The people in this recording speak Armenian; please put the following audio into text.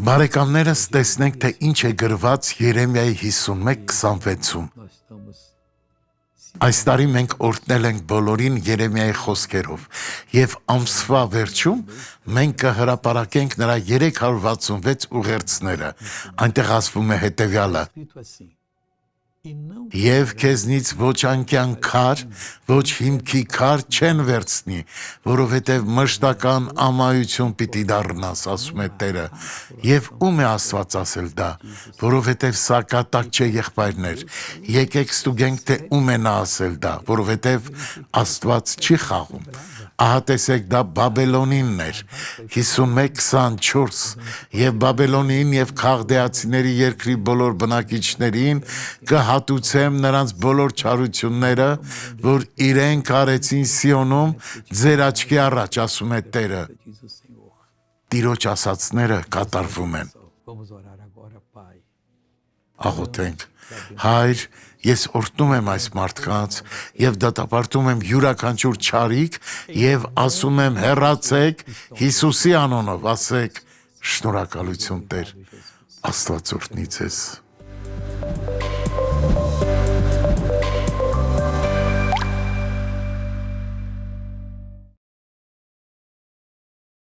Բարեկամներս տեսնենք, թե ինչ է գրված Երեմիայի 51:26-ում։ Այս տարի մենք օրհնել ենք բոլորին Երեմիայի խոսքերով, եւ ամսվա վերջում մենք կհրապարակենք նրա 366 ուղերձները։ Այնտեղ ասվում է հետեւյալը. Եվ քեզնից ոչ անկյան քար, ոչ հիմքի քար չեն վերցնի, որովհետև մշտական ամայություն պիտի դառնաս, ասում է Տերը։ Եվ ում է Աստված ասել դա, որովհետև սա կատակ չէ, եղբայրներ։ Եկեք ստուգենք, թե ում է նա ասել դա, որովհետև Աստված չի խաղում։ Ահա տեսեք, դա Բաբելոնինն էր, 51:24, եւ Բաբելոնին եւ քաղդեացիների երկրի բոլոր բնակիչներին կհատուցեմ նրանց բոլոր չարությունները, որ իրենք արեցին Սիոնում ձեր աչքի առաջ, ասում է Տերը։ Տիրոջ ասածները կատարվում են։ Աղոթենք, Հայր, ես օրհնում եմ այս մարդկանց եւ դատապարտում եմ յուրաքանչյուր չարիք եւ ասում եմ հեռացեք Հիսուսի անունով, ասեք շնորհակալություն Տեր, Աստված օրհնի ձեզ։